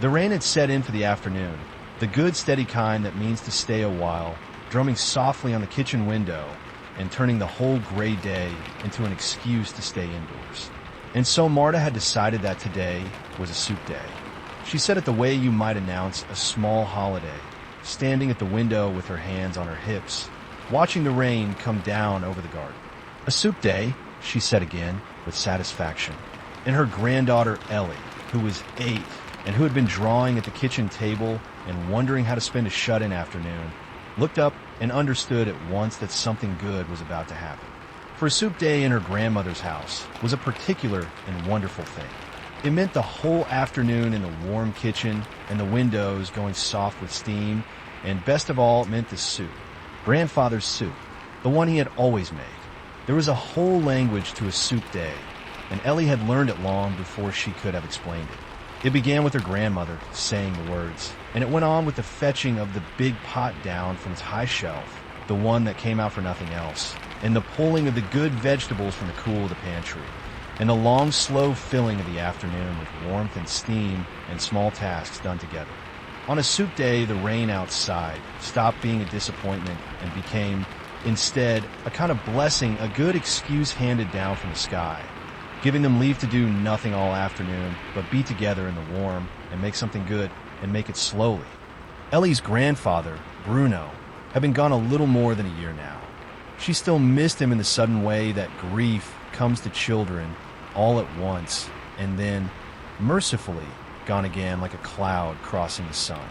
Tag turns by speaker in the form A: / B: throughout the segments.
A: The rain had set in for the afternoon, the good steady kind that means to stay a while, drumming softly on the kitchen window and turning the whole gray day into an excuse to stay indoors. And so Marta had decided that today was a soup day. She said it the way you might announce a small holiday, standing at the window with her hands on her hips, watching the rain come down over the garden. A soup day, she said again, with satisfaction. And her granddaughter Ellie, who was 8 and who had been drawing at the kitchen table and wondering how to spend a shut-in afternoon, looked up and understood at once that something good was about to happen. For a soup day in her grandmother's house was a particular and wonderful thing. It meant the whole afternoon in the warm kitchen and the windows going soft with steam, and best of all, it meant the soup. Grandfather's soup, the one he had always made. There was a whole language to a soup day, and Ellie had learned it long before she could have explained it. It began with her grandmother saying the words, and it went on with the fetching of the big pot down from its high shelf, the one that came out for nothing else, and the pulling of the good vegetables from the cool of the pantry, and the long, slow filling of the afternoon with warmth and steam and small tasks done together. On a soup day, the rain outside stopped being a disappointment and became, instead, a kind of blessing, a good excuse handed down from the sky, giving them leave to do nothing all afternoon but be together in the warm and make something good and make it slowly. Ellie's grandfather, Bruno, had been gone a little more than a year now. She still missed him in the sudden way that grief comes to children all at once and then, mercifully, gone again like a cloud crossing the sun.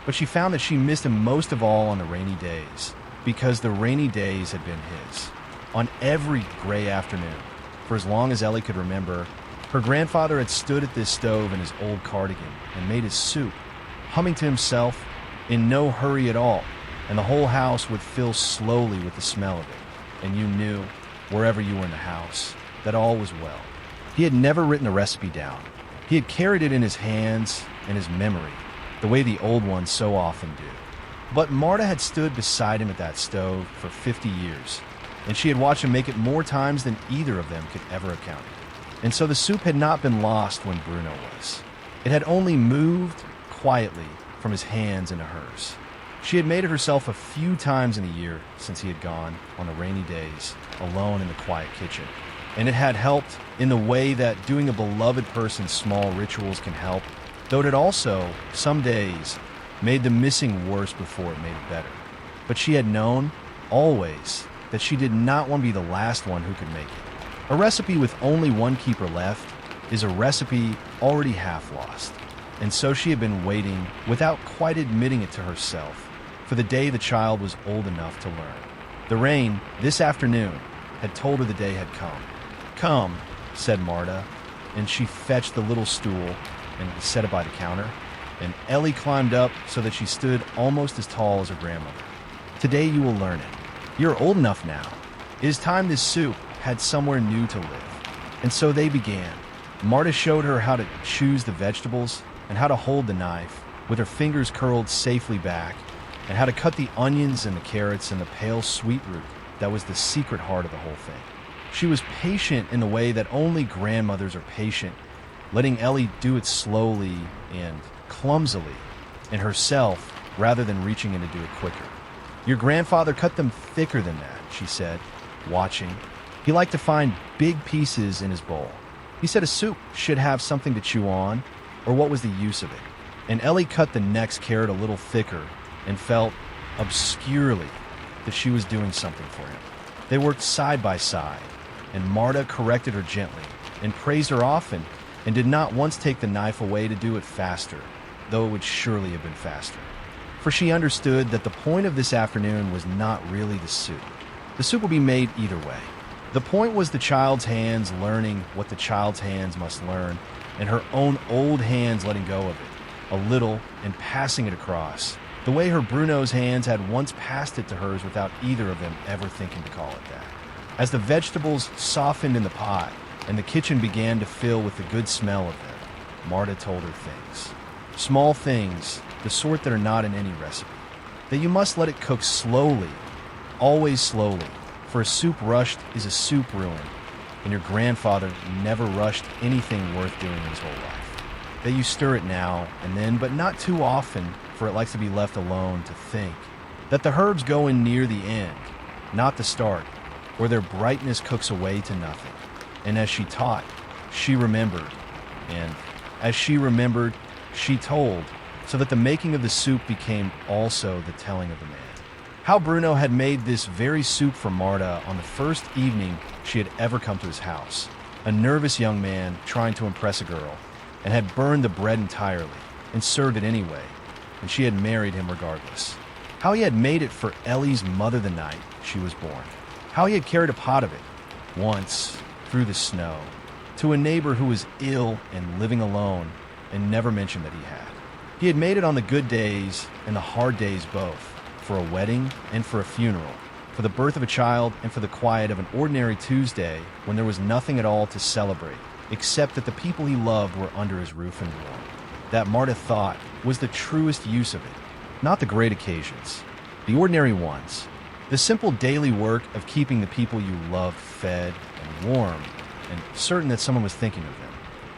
A: But she found that she missed him most of all on the rainy days, because the rainy days had been his. On every gray afternoon, for as long as Ellie could remember, her grandfather had stood at this stove in his old cardigan and made his soup, humming to himself, in no hurry at all, and the whole house would fill slowly with the smell of it, and you knew, wherever you were in the house, that all was well. He had never written a recipe down. He had carried it in his hands and his memory, the way the old ones so often do. But Marta had stood beside him at that stove for 50 years, and she had watched him make it more times than either of them could ever have counted. And so the soup had not been lost when Bruno was. It had only moved quietly from his hands into hers. She had made it herself a few times in a year since he had gone on the rainy days, alone in the quiet kitchen. And it had helped in the way that doing a beloved person's small rituals can help, though it had also, some days, made the missing worse before it made it better. But she had known, always, that she did not want to be the last one who could make it. A recipe with only one keeper left is a recipe already half lost. And so she had been waiting, without quite admitting it to herself, for the day the child was old enough to learn. The rain, this afternoon, had told her the day had come. "Come," said Marta, and she fetched the little stool and set it by the counter, and Ellie climbed up so that she stood almost as tall as her grandmother. "Today you will learn it. You're old enough now. It is time this soup had somewhere new to live." And so they began. Marta showed her how to choose the vegetables and how to hold the knife, with her fingers curled safely back, and how to cut the onions and the carrots and the pale sweet root that was the secret heart of the whole thing. She was patient in the way that only grandmothers are patient, letting Ellie do it slowly and clumsily, and herself, rather than reaching in to do it quicker. "Your grandfather cut them thicker than that," she said, watching. "He liked to find big pieces in his bowl. He said a soup should have something to chew on, or what was the use of it?" And Ellie cut the next carrot a little thicker and felt, obscurely, that she was doing something for him. They worked side by side, and Marta corrected her gently and praised her often and did not once take the knife away to do it faster, though it would surely have been faster. For she understood that the point of this afternoon was not really the soup. The soup would be made either way. The point was the child's hands learning what the child's hands must learn, and her own old hands letting go of it, a little, and passing it across, the way her Bruno's hands had once passed it to hers without either of them ever thinking to call it that. As the vegetables softened in the pot, and the kitchen began to fill with the good smell of them, Marta told her things. Small things, the sort that are not in any recipe. That you must let it cook slowly, always slowly, for a soup rushed is a soup ruined, and your grandfather never rushed anything worth doing in his whole life. that you stir it now and then, but not too often, for it likes to be left alone to think. That the herbs go in near the end, not the start, where their brightness cooks away to nothing. And as she taught, she remembered. And as she remembered, she told, so that the making of the soup became also the telling of the man. How Bruno had made this very soup for Marta on the first evening she had ever come to his house. A nervous young man trying to impress a girl, and had burned the bread entirely, and served it anyway, and she had married him regardless. How he had made it for Ellie's mother the night she was born. How he had carried a pot of it, once, through the snow, to a neighbor who was ill and living alone, and never mentioned that he had. He had made it on the good days and the hard days both, for a wedding and for a funeral, for the birth of a child and for the quiet of an ordinary Tuesday when there was nothing at all to celebrate, except that the people he loved were under his roof and warm. That Marta thought was the truest use of it, not the great occasions, the ordinary ones, the simple daily work of keeping the people you loved fed and warm, and certain that someone was thinking of them.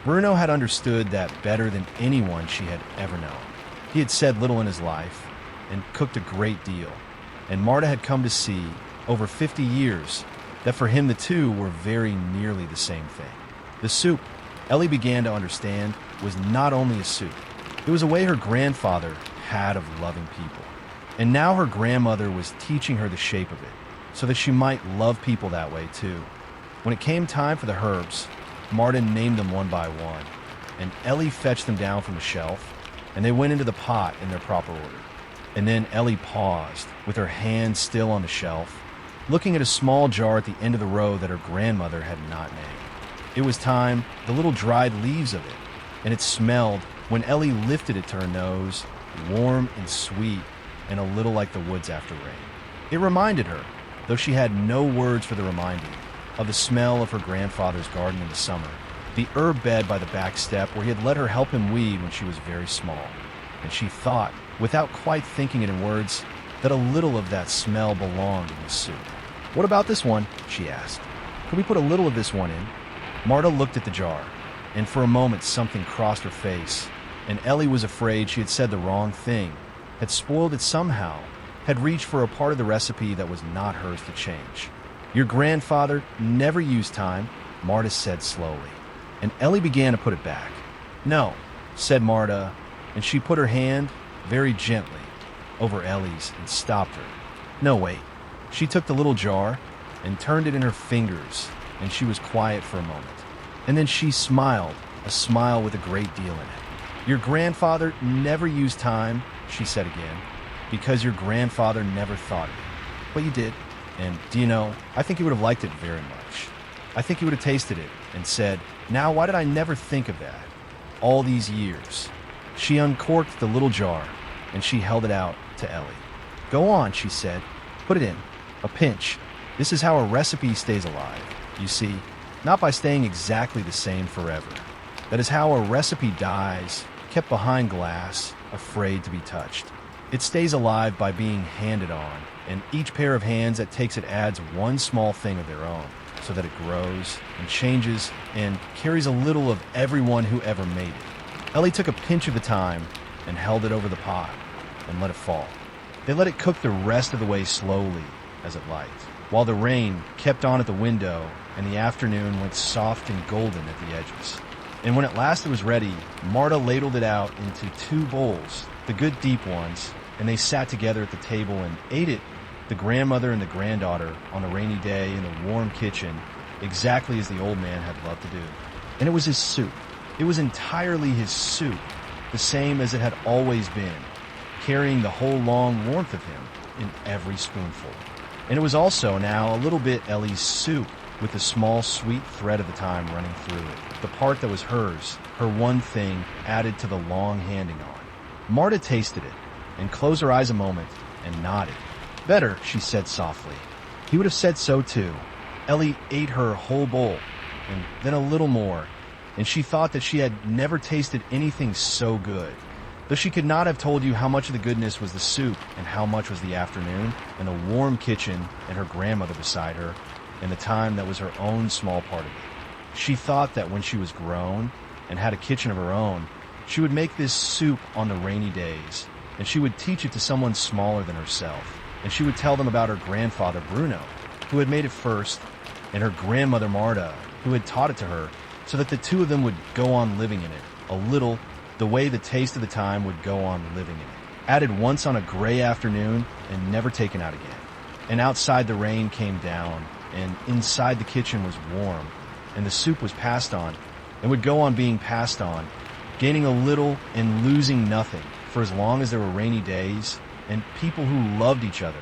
A: Bruno had understood that better than anyone she had ever known. He had said little in his life, and cooked a great deal, and Marta had come to see, over 50 years, that for him the two were very nearly the same thing. The soup, Ellie began to understand, was not only a soup. It was a way her grandfather had of loving people. And now her grandmother was teaching her the shape of it, so that she might love people that way too. When it came time for the herbs, Marta named them one by one, and Ellie fetched them down from the shelf, and they went into the pot in their proper order. And then Ellie paused, with her hand still on the shelf, looking at a small jar at the end of the row that her grandmother had not named. It was time, the little dried leaves of it, and it smelled, when Ellie lifted it to her nose, warm and sweet, and a little like the woods after rain. It reminded her, though she had no words for the reminding, of the smell of her grandfather's garden in the summer, the herb bed by the back step where he had let her help him weed when she was very small. And she thought, without quite thinking it in words, that a little of that smell belonged in the soup. "What about this one?" she asked. "Could we put a little of this one in?" Marta looked at the jar, and for a moment something crossed her face, and Ellie was afraid she had said the wrong thing, had spoiled it somehow, had reached for a part of the recipe that was not hers to change. "Your grandfather never used thyme," Marta said slowly, and Ellie began to put it back. "No," said Marta, and she put her hand, very gently, over Ellie's and stopped her. "No, wait." She took the little jar and turned it in her fingers, and she was quiet for a moment. And then she smiled, a smile with a great deal in it. "Your grandfather never used thyme," she said again, "because your grandfather never thought of it. But you did. And, do you know, I think he would have liked it very much. I think he would have tasted it and said, 'Now, why did I never think of that? All these years.'" She uncorked the little jar, and she held it out to Ellie. "Go on," she said. "Put it in. A pinch. This is how a recipe stays alive, you see, not by staying exactly the same forever. That is how a recipe dies, kept behind glass, afraid to be touched. It stays alive by being handed on, and each pair of hands that takes it adds one small thing of their own, so that it grows and changes and carries a little of everyone who ever made it." Ellie took a pinch of the thyme and held it over the pot and let it fall. They let it cook the rest of the way slowly as it liked, while the rain kept on at the window and the afternoon went soft and golden at the edges. And when at last it was ready, Marta ladled it out into 2 bowls, the good deep ones, and they sat together at the table and ate it, the grandmother and the granddaughter, on a rainy day in the warm kitchen, exactly as the old man had loved to do. And it was his soup. It was entirely his soup, the same as it had always been, carrying the whole long warmth of him in every spoonful. And it was also now a little bit Ellie's soup, with the small sweet thread of the thyme running through it, the part that was hers, her one thing added to the long handing on. Marta tasted it, and closed her eyes a moment, and nodded. "Better," she said softly. He would have said so too. Ellie ate her whole bowl, and then a little more, and she thought that she had never tasted anything so good, though she could not have told you how much of the goodness was the soup and how much was the afternoon and the warm kitchen and her grandmother beside her and the time that was her own small part of it. She thought that when she was grown and had a kitchen of her own, She would make this soup on the rainy days, and she would teach it to someone smaller than herself. And she would tell them about her grandfather, Bruno, who had made it first, and her grandmother, Marta, who had taught it to her, so that the two of them would go on living in it, a little, the way the taste of the time would go on living in it. Added once on a gray afternoon and never taken out again. And outside the rain came down, and inside the kitchen was warm, and the soup was passed on, and would go on being passed on, gaining a little and losing nothing for as long as there were rainy days, and people who loved each other,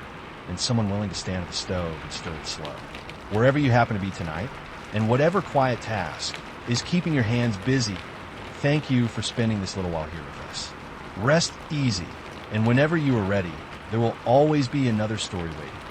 A: and someone willing to stand at the stove and stir it slow. Wherever you happen to be tonight, and whatever quiet task is keeping your hands busy, thank you for spending this little while here with us. Rest easy, and whenever you are ready, there will always be another story waiting.